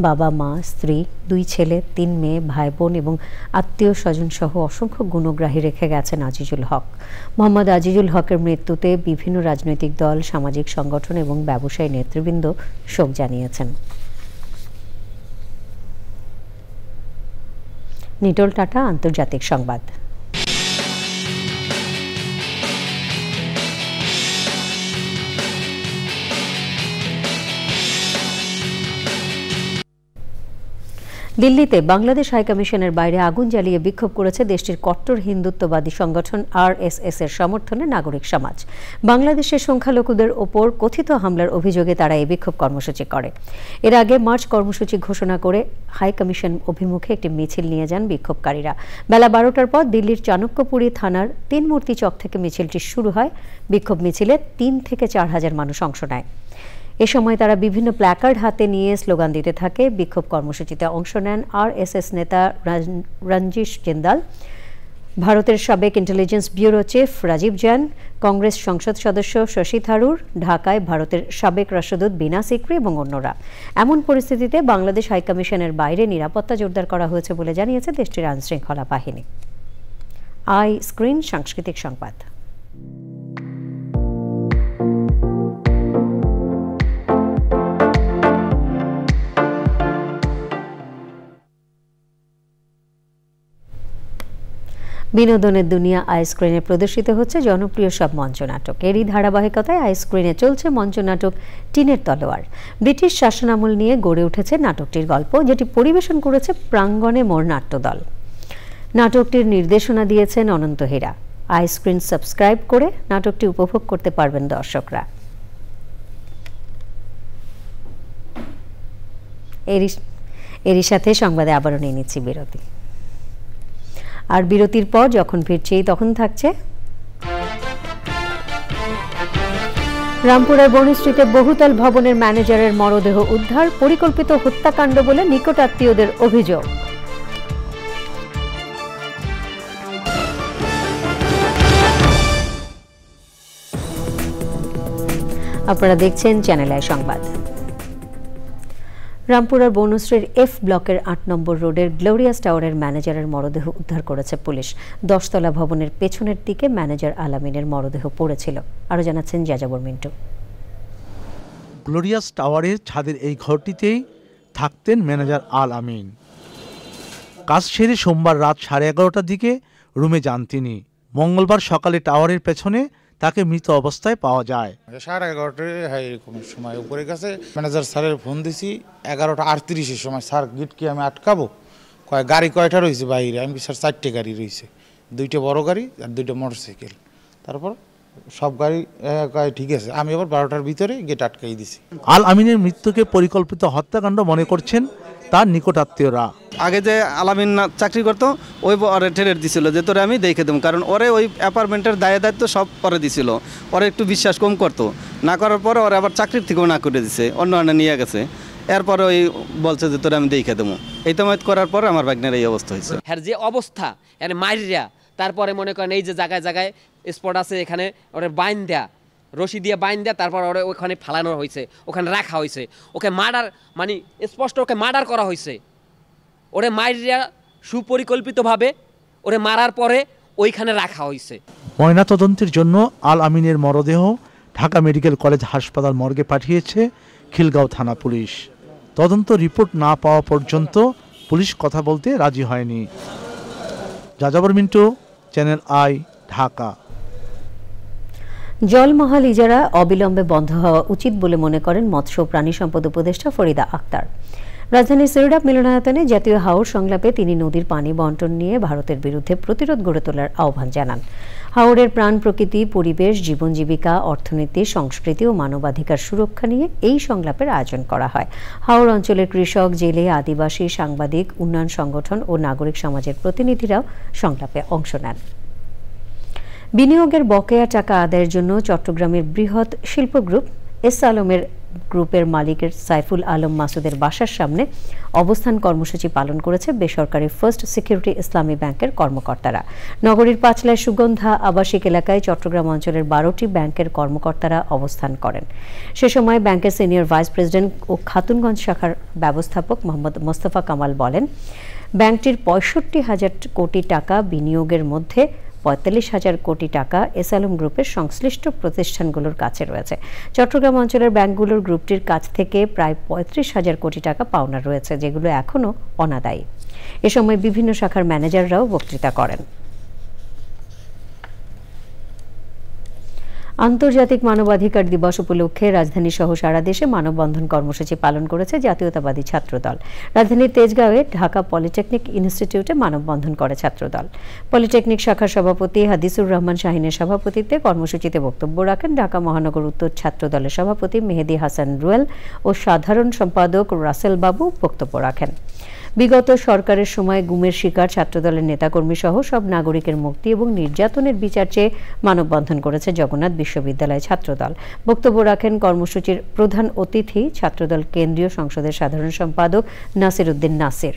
S1: বাবা, মা, স্ত্রী, 2 ছেলে, 3 মেয়ে, ভাই বোন এবং আত্মীয় স্বজন সহ অসংখ্য গুণগ্রাহী রেখে গেছেন আজিজুল হক। মোহাম্মদ আজিজুল হকের মৃত্যুতে বিভিন্ন রাজনৈতিক দল, সামাজিক সংগঠন এবং ব্যবসায়ী নেতৃবৃন্দ শোক জানিয়েছেন। নিটোল টাটা, আন্তর্জাতিক সংবাদ। দিল্লিতে বাংলাদেশ হাইকমিশনের বাইরে আগুন জ্বালিয়ে বিক্ষোভ করেছে দেশটির কট্টর হিন্দুত্ববাদী সংগঠন আরএসএস এর সমর্থনে নাগরিক সমাজ। বাংলাদেশের সংখ্যালঘুদের ওপর কথিত হামলার অভিযোগে তারা এই বিক্ষোভ কর্মসূচি করে। এর আগে মার্চ কর্মসূচি ঘোষণা করে হাইকমিশন অভিমুখে একটি মিছিল নিয়ে যান বিক্ষোভকারীরা। বেলা 12টার পর দিল্লির চাণক্যপুরী থানার 3 মূর্তি চক থেকে মিছিলটি শুরু হয়। বিক্ষোভ মিছিলে 3 থেকে 4 হাজার মানুষ অংশ নেয়। এ সময় তারা বিভিন্ন প্ল্যাকার্ড হাতে নিয়ে স্লোগান দিতে থাকে। বিক্ষোভ কর্মসূচিতে অংশ নেন আরএসএস নেতা রঞ্জিশ জিন্দাল, ভারতের সাবেক intelligence bureau chief Rajiv Jain, Congress সংসদ সদস্য শশী থারুর, ঢাকায় ভারতের সাবেক রাষ্ট্রদূত বিনা সিকরি এবং অন্যরা। এমন পরিস্থিতিতে বাংলাদেশ হাইকমিশনের বাইরে নিরাপত্তা জোরদার করা হয়েছে বলে জানিয়েছে দেশটির আইন শৃঙ্খলা বাহিনী। আই স্ক্রিন সাংস্কৃতিক সংবাদ। বিনোদনের দুনিয়া আইস্ক্রিনে প্রদর্শিত হচ্ছে জনপ্রিয় সব মঞ্চনাটক। এরই ধারাবাহিকতায় আইস্ক্রিনে চলছে মঞ্চনাটক টিনের তলোয়ার। ব্রিটিশ শাসনামল নিয়ে গড়ে উঠেছে নাটকটির গল্প, যেটি পরিবেশন করেছে প্রাঙ্গণে মোর নাট্যদল। নাটকটির নির্দেশনা দিয়েছেন অনন্ত হীরা। আইস্ক্রিন সাবস্ক্রাইব করে নাটকটি উপভোগ করতে পারবেন দর্শকরা। এরই সাথে সংবাদে আবারও নিয়ে নিচ্ছি বিরতি। আর বিরতির পর যখন ফিরছি তখন থাকছে রামপুরার বনিস্ট্রিতে বহুতল ভবনের ম্যানেজারের মরদেহ উদ্ধার, পরিকল্পিত হত্যাকাণ্ড বলে নিকট আত্মীয়দের অভিযোগ। আপনারা দেখছেন চ্যানেল আই সংবাদ। রামপুরার বনশ্রীর এফ ব্লকের ৮ নম্বর রোডের গ্লোরিয়াস টাওয়ারের ম্যানেজারের মরদেহ উদ্ধার করেছে পুলিশ। 10 তলা ভবনের পেছনের দিকে ম্যানেজার আলামিনের মরদেহ পড়েছিল। আরো জানাচ্ছেন যাযাবর মিন্টু।
S3: গ্লোরিয়াস টাওয়ারের ছাদের এই ঘরটিতেই থাকতেন ম্যানেজার আল আমিন। কাজ সেরে সোমবার রাত 11:30টার দিকে রুমে যান তিনি। মঙ্গলবার সকালে টাওয়ারের পেছনে তাকে মৃত অবস্থায় পাওয়া যায়।
S5: 11:30 এরকম সময় উপরে গেছে, ম্যানেজার স্যারের ফোন দিছি 11:38 সময়, স্যার গেট কি আমি আটকাবো? কয় গাড়ি কয়টা রয়েছে বাইরে? আমি স্যার 4টে গাড়ি রয়েছে, 2টে বড় গাড়ি আর 2টা মোটরসাইকেল। তারপর সব গাড়ি ঠিক আছে, আমি আবার 12টার ভিতরে গেট আটকাই দিছি।
S3: আল আমিনের মৃত্যুকে পরিকল্পিত হত্যাকাণ্ড মনে করছেন তার নিকটাত্মীয়রা।
S6: আগে যে আলামিন চাকরি করতো ওই ওরে ঠেলে দিছিল যে তোরে আমি দেখে দেবো, কারণ ওরে ওই অ্যাপার্টমেন্টের দায়িত্ব সব পরে দিছিল। ওরে একটু বিশ্বাস কম করতো, না করার পরে ওরা আবার চাকরির থেকেও না করে দিছে, অন্য নিয়ে গেছে। এরপরে ওই বলছে যে তোরে আমি দেখে দেবো। এই তো করার পরে আমার ভাগ্নের এই অবস্থা হয়েছে।
S7: হ্যাঁ, যে অবস্থা এর মাইরিয়া, তারপরে মনে করেন এই যে জায়গায় জায়গায় স্পট আছে, এখানে ওরে বাইন দেয়া, রশি দিয়ে বাইন দেয়া, তারপর ওরে ওখানে ফালানো হয়েছে, ওখানে রাখা হয়েছে। ওকে মার্ডার, মানে স্পষ্ট ওকে মার্ডার করা হয়েছে। ওরে মাইরিয়া সুপরিকল্পিতভাবে ওরে মারার পরে ওইখানে রাখা হয়েছে।
S3: ময়নাতদন্তের জন্য আল আমিনের মরদেহ ঢাকা মেডিকেল কলেজ হাসপাতাল মর্গে পাঠিয়েছে খিলগাঁও থানা পুলিশ। তদন্ত রিপোর্ট না পাওয়া পর্যন্ত পুলিশ কথা বলতে রাজি হয়নি। যাযাবর মিন্টু, চ্যানেল আই, ঢাকা।
S1: জলমহাল ইজারা অবিলম্বে বন্ধ হওয়া উচিত বলে মনে করেন মৎস্য প্রাণী সম্পদ উপদেষ্টা ফরিদা আক্তার। রাজধানীর সেরডাপ মিলনায়তনে জাতীয় হাওর সংলাপে তিনি নদীর পানি বন্টন নিয়ে ভারতের বিরুদ্ধে প্রতিরোধ গড়ে তোলার আহ্বান জানান। হাওরের প্রাণ প্রকৃতি, পরিবেশ, জীবন জীবিকা, অর্থনীতি, সংস্কৃতি ও মানবাধিকার সুরক্ষা নিয়ে এই সংলাপের আয়োজন করা হয়। হাওর অঞ্চলের কৃষক, জেলে, আদিবাসী, সাংবাদিক, উন্নয়ন সংগঠন ও নাগরিক সমাজের প্রতিনিধিরাও সংলাপে অংশ নেন। বিনিয়োগের বকেয়া টাকা আদায়ের জন্য চট্টগ্রামের বৃহৎ শিল্প গ্রুপ এস আলমের গ্রুপের মালিকের সাইফুল আলম মাসুদের বাসার সামনে অবস্থান কর্মসূচি পালন করেছে বেসরকারি ফার্স্ট সিকিউরিটি ইসলামী ব্যাংকের কর্মকর্তারা। নগরীর পাঁচলায় সুগন্ধা আবাসিক এলাকায় চট্টগ্রাম অঞ্চলের 12টি ব্যাংকের কর্মকর্তারা অবস্থান করেন। সে সময় ব্যাংকের সিনিয়র ভাইস প্রেসিডেন্ট ও খাতুনগঞ্জ শাখার ব্যবস্থাপক মোহাম্মদ মোস্তফা কামাল বলেন, ব্যাংকটির 65,000 কোটি টাকা বিনিয়োগের মধ্যে 45,000 কোটি টাকা এস আলম গ্রুপের সংশ্লিষ্ট প্রতিষ্ঠানগুলোর কাছে রয়েছে। চট্টগ্রাম অঞ্চলের ব্যাংকগুলোর গ্রুপটির কাছ থেকে প্রায় 35,000 কোটি টাকা পাওনা রয়েছে, যেগুলো এখনও অনাদায়ী। এ সময় বিভিন্ন শাখার ম্যানেজাররাও বক্তৃতা করেন। আন্তর্জাতিক মানবাধিকার দিবস উপলক্ষে রাজধানী সহ সারা দেশে মানববন্ধন কর্মসূচি পালন করেছে জাতীয়তাবাদী ছাত্রদল। রাজধানীর তেজগাঁওয়ে ঢাকা পলিটেকনিক ইনস্টিটিউটে মানববন্ধন করে ছাত্রদল। পলিটেকনিক শাখার সভাপতি হাদিসুর রহমান শাহিনের সভাপতিত্বে কর্মসূচিতে বক্তব্য রাখেন ঢাকা মহানগর উত্তর ছাত্রদলের সভাপতি মেহেদী হাসান রুয়েল ও সাধারণ সম্পাদক রাসেল বাবু বক্তব্য রাখেন। বিগত সরকারের সময় গুমের শিকার ছাত্রদলের নেতাকর্মী সহ সব নাগরিকের মুক্তি এবং নির্যাতনের বিচার চেয়ে মানববন্ধন করেছে জগন্নাথ বিশ্ববিদ্যালয় ছাত্রদল। বক্তব্য রাখেন কর্মসূচির প্রধান অতিথি ছাত্রদল কেন্দ্রীয় সংসদের সাধারণ সম্পাদক নাসির উদ্দিন নাসির।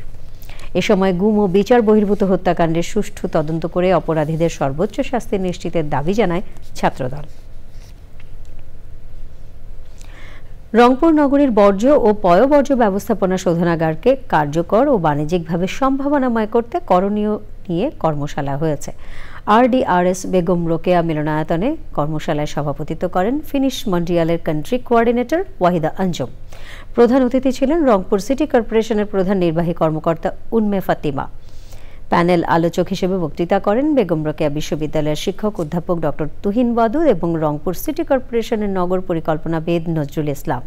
S1: এ সময় গুম ও বিচার বহির্ভূত হত্যাকাণ্ডের সুষ্ঠু তদন্ত করে অপরাধীদের সর্বোচ্চ শাস্তি নিশ্চিতের দাবি জানায় ছাত্রদল। রংপুর নগরীর বর্জ্য ও পয়ঃবর্জ্য ব্যবস্থাপনা শোধনাগারকে কার্যকর ও বাণিজ্যিকভাবে সম্ভাবনাময় করতে করণীয় নিয়ে কর্মশালা হয়েছে। RDRS বেগম রোকেয়া মিলনায়তনে কর্মশালায় সভাপতিত্ব করেন ফিনিশ মন্ট্রিয়ালের কান্ট্রি কোঅর্ডিনেটর ওয়াহিদা আঞ্জুম। প্রধান অতিথি ছিলেন রংপুর সিটি কর্পোরেশনের প্রধান নির্বাহী কর্মকর্তা উন্মে ফাতিমা। প্যানেল আলোচক হিসেবে বক্তৃতা করেন বেগম রোকেয়া বিশ্ববিদ্যালয়ের শিক্ষক অধ্যাপক ডক্টর তুহিন ওয়াদুদ এবং রংপুর সিটি কর্পোরেশনের নগর পরিকল্পনাবিদ নজরুল ইসলাম।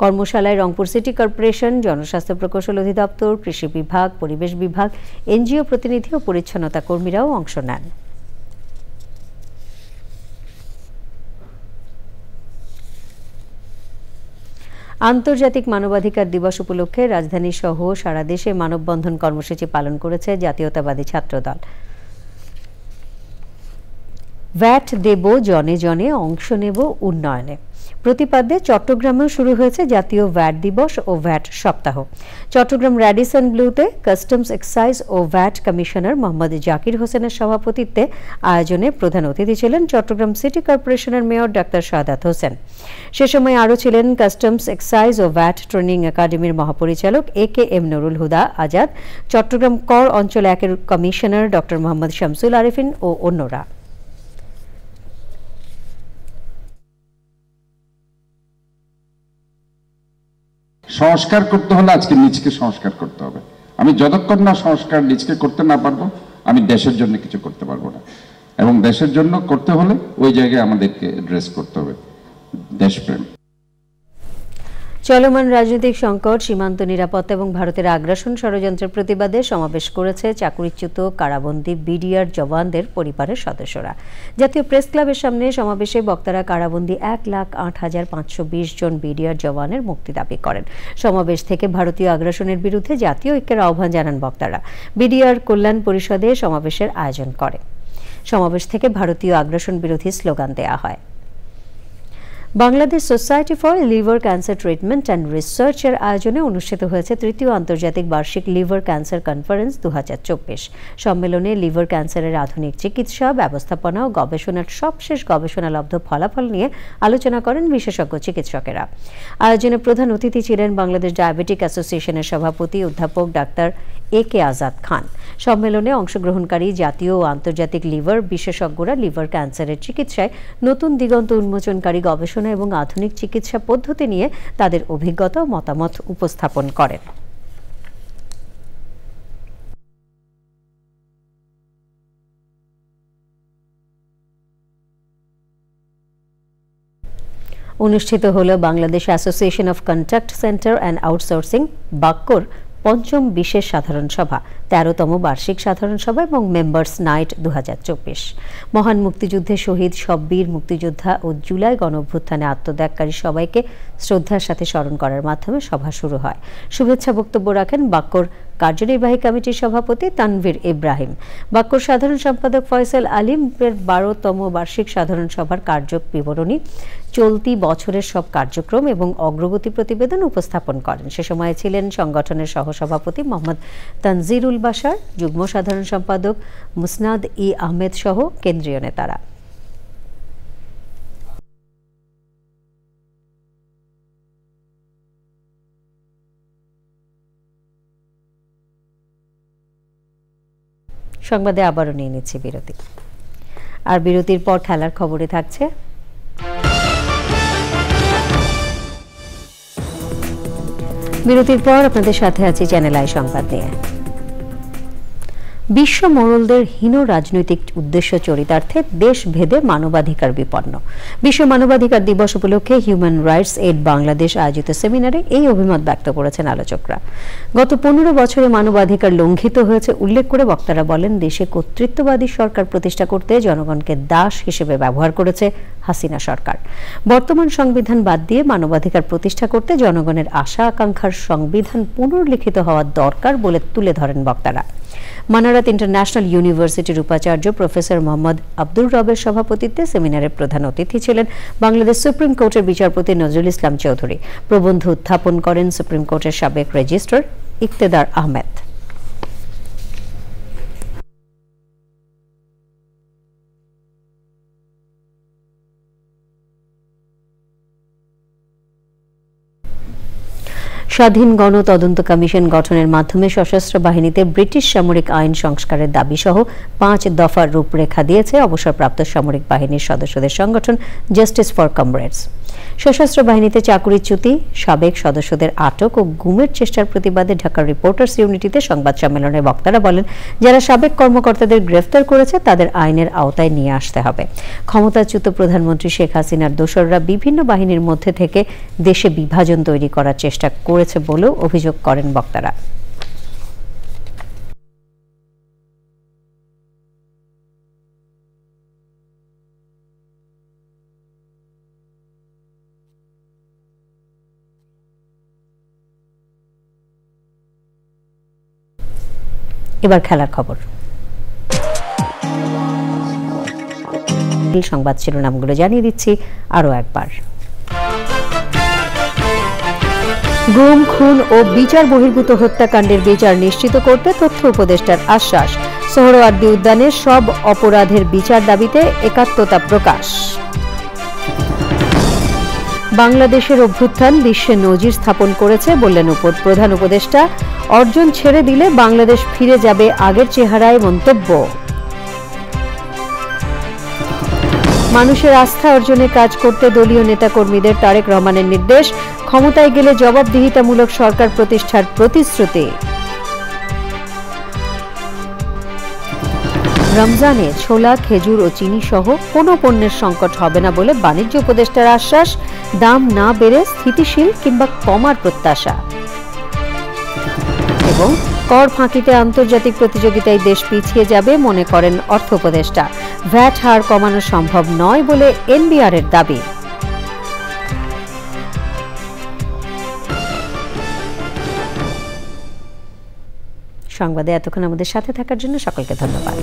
S1: কর্মশালায় রংপুর সিটি কর্পোরেশন, জনস্বাস্থ্য প্রকৌশল অধিদপ্তর, কৃষি বিভাগ, পরিবেশ বিভাগ, এনজিও প্রতিনিধি ও পরিচ্ছন্নতা কর্মীরাও অংশ নেন। আন্তর্জাতিক মানবাধিকার দিবস উপলক্ষে রাজধানী সহ সারা দেশে মানববন্ধন কর্মসূচি পালন করেছে জাতীয়তাবাদী ছাত্রদল। ভ্যাট দেব, জনে জনে অংশ নেব উন্নয়নে। প্রতিপাদ্যে চট্টগ্রামেও শুরু হয়েছে জাতীয় ভ্যাট দিবস ও ভ্যাট সপ্তাহ। চট্টগ্রাম র্যাডিসন ব্লুতে কাস্টমস এক্সাইজ ও ভ্যাট কমিশনার মোহাম্মদ জাকির হোসেনের সভাপতিত্বে আয়োজনে প্রধান অতিথি ছিলেন চট্টগ্রাম সিটি কর্পোরেশনের মেয়র ডাক্তার শাহাদাত হোসেন। সে সময় আরও ছিলেন কাস্টমস এক্সাইজ ও ভ্যাট ট্রেনিং একাডেমির মহাপরিচালক AKM নুরুল হুদা আজাদ, চট্টগ্রাম কর অঞ্চল 1-এর কমিশনার ডক্টর মোহাম্মদ শামসুল আরিফিন ও অন্যরা।
S8: সংস্কার করতে হলে আজকে নিজকে সংস্কার করতে হবে। আমি যতক্ষণ না সংস্কার নিজকে করতে না পারবো, আমি দেশের জন্য কিছু করতে পারবো না। এবং দেশের জন্য করতে হলে ওই জায়গায় আমাদেরকে অ্যাড্রেস করতে হবে দেশপ্রেম।
S1: চলমান রাজনৈতিক সংকট, সীমান্ত নিরাপত্তা এবং ভারতের আগ্রাসন ষড়যন্ত্রের প্রতিবাদে সমাবেশ করেছে চাকরিচ্যুত কারাবন্দী বিডিআর জওয়ানদের পরিবারের সদস্যরা। জাতীয় প্রেস ক্লাবের সামনে সমাবেশে বক্তারা কারাবন্দী 1,08,520 জন বিডিআর জওয়ানের মুক্তি দাবি করেন। সমাবেশ থেকে ভারতীয় আগ্রাসনের বিরুদ্ধে জাতীয় ঐক্যের আহ্বান জানান বক্তারা। বিডিআর কল্যাণ পরিষদে সমাবেশের আয়োজন করে। সমাবেশ থেকে ভারতীয় আগ্রাসন বিরোধী স্লোগান দেয়া হয়। Bangladesh society for liver cancer treatment and রিসার্চের আয়োজনে অনুষ্ঠিত হয়েছে তৃতীয় আন্তর্জাতিক বার্ষিক লিভার ক্যান্সার কনফারেন্স 2024। সম্মেলনে লিভার ক্যান্সারের আধুনিক চিকিৎসা, ব্যবস্থাপনা ও গবেষণার সবশেষ গবেষণালব্ধ ফলাফল নিয়ে আলোচনা করেন বিশেষজ্ঞ চিকিৎসকেরা। আয়োজনে প্রধান অতিথি ছিলেন বাংলাদেশ ডায়াবেটিক অ্যাসোসিয়েশনের সভাপতি অধ্যাপক ডাক্তার AK আজাদ খান। সম্মেলনে অংশগ্রহণকারী জাতীয় ও আন্তর্জাতিক লিভার বিশেষজ্ঞরা লিভার ক্যান্সারের চিকিৎসায় নতুন দিগন্ত উন্মোচনকারী গবেষণা এবং আধুনিক চিকিৎসা পদ্ধতি নিয়ে তাদের অভিজ্ঞতা ও মতামত উপস্থাপন করেন। অনুষ্ঠিত হল Bangladesh association of contact centre and outsourcing বাক্কর পঞ্চম বিশেষ সাধারণ সভা, 13তম বার্ষিক সাধারণ সভা এবং মেম্বার্স নাইট 2024। মহান মুক্তিযুদ্ধে শহীদ সব বীর মুক্তিযোদ্ধা ও জুলাই গণঅভ্যুত্থানে আত্মত্যাগকারী সবাইকে শ্রদ্ধার সাথে স্মরণ করার মাধ্যমে সভা শুরু হয়। শুভেচ্ছা বক্তব্য রাখেন বাক্কর কার্যনির্বাহী কমিটির সভাপতি তানভীর ইব্রাহিম। বাক্কর সাধারণ সম্পাদক ফয়সাল আলিমের 12তম বার্ষিক সাধারণ সভার কার্য বিবরণী, চলতি বছরের সব কার্যক্রম এবং অগ্রগতি প্রতিবেদন উপস্থাপন করেন। সে সময় ছিলেন সংগঠনের সহসভাপতি মোহাম্মদ তানজিরুল বাশার, যুগ্ম সাধারণ সম্পাদক মুসনাদ আহমেদ সহ কেন্দ্রীয় নেতারা। সংবাদে আবারও নিয়ে নিচ্ছি বিরতি, আর বিরতির পর খেলার খবরে থাকছে বিরতির পর আপনাদের সাথে আছি চ্যানেল আই সংবাদ নিয়ে। বিশ্ব মোড়লদের হীন রাজনৈতিক উদ্দেশ্য চরিতার্থে দেশ ভেদে মানবাধিকার বিপন্ন। বিশ্ব মানবাধিকার দিবস উপলক্ষে হিউম্যান রাইটস এইড বাংলাদেশ আয়োজিত সেমিনারে এই অভিমত ব্যক্ত করেছেন আলোচকরা। গত 15 বছরে মানবাধিকার লঙ্ঘিত হয়েছে উল্লেখ করে বক্তারা বলেন, দেশে কর্তৃত্ববাদী সরকার প্রতিষ্ঠা করতে জনগণকে দাস হিসেবে ব্যবহার করেছে হাসিনা সরকার। বর্তমান সংবিধান বাদ দিয়ে মানবাধিকার প্রতিষ্ঠা করতে জনগণের আশা আকাঙ্ক্ষার সংবিধান পুনর্লিখিত হওয়া দরকার বলে তুলে ধরেন বক্তারা। মানারাত ইন্টারন্যাশনাল ইউনিভার্সিটির উপাচার্য প্রফেসর মোহাম্মদ আব্দুর রবের সভাপতিত্বে সেমিনারে প্রধান অতিথি ছিলেন বাংলাদেশ সুপ্রিম কোর্টের বিচারপতি নজরুল ইসলাম চৌধুরী। প্রবন্ধ উত্থাপন করেন সুপ্রিম কোর্টের সাবেক রেজিস্ট্রার ইকতেদার আহমেদ। স্বাধীন গণ তদন্ত কমিশন গঠনের মাধ্যমে সশস্ত্র বাহিনীতে ব্রিটিশ সামরিক আইন সংস্কারের দাবি সহ 5 দফার রূপরেখা দিয়েছে অবসরপ্রাপ্ত সামরিক বাহিনীর সদস্যদের সংগঠন জাস্টিস ফর কমরেডস। সশস্ত্র বাহিনীতে চাকুরিচ্যুতি, সাবেক সদস্যদের আটক ও গুমের চেষ্টার প্রতিবাদে ঢাকার রিপোর্টার্স ইউনিটিতে সংবাদ সম্মেলনে বক্তারা বলেন, যারা সাবেক কর্মকর্তাদের গ্রেফতার করেছে তাদের আইনের আওতায় নিয়ে আসতে হবে। ক্ষমতাচ্যুত প্রধানমন্ত্রী শেখ হাসিনার দোসররা বিভিন্ন বাহিনীর মধ্যে থেকে দেশে বিভাজন তৈরি করার চেষ্টা করেছে বলেও অভিযোগ করেন বক্তারা। এবার খেলার খবর। সংবাদ শিরোনামগুলো জানিয়ে দিচ্ছি আরো একবার। গুম, খুন ও বিচার বহির্ভূত হত্যাকাণ্ডের বিচার নিশ্চিত করতে তথ্য উপদেষ্টার আশ্বাস। সোহরাওয়ার্দী উদ্যানের সব অপরাধের বিচার দাবিতে একাত্মতা প্রকাশ। বাংলাদেশের অভ্যুত্থান বিশ্বে নজির স্থাপন করেছে বললেন প্রধান উপদেষ্টা। অর্জন ছেড়ে দিলে বাংলাদেশ ফিরে যাবে আগের চেহারায় মন্তব্য। মানুষের আস্থা অর্জনে কাজ করতে দলীয় নেতাকর্মীদের তারেক রহমানের নির্দেশ। ক্ষমতায় গেলে জবাবদিহিতামূলক সরকার প্রতিষ্ঠার প্রতিশ্রুতি। রমজানে ছোলা, খেজুর ও চিনি সহ কোনো পণ্যের সংকট হবে না বলে বাণিজ্য উপদেষ্টার আশ্বাস। দাম না বেড়ে স্থিতিশীল কিংবা কমার প্রত্যাশা। এবং কর ফাঁকিতে আন্তর্জাতিক প্রতিযোগিতায় দেশ পিছিয়ে যাবে মনে করেন অর্থ উপদেষ্টা। ভ্যাট হার কমানো সম্ভব নয় বলে এনবিআর এর দাবি। সংবাদে এতক্ষণ আমাদের সাথে থাকার জন্য সকলকে ধন্যবাদ।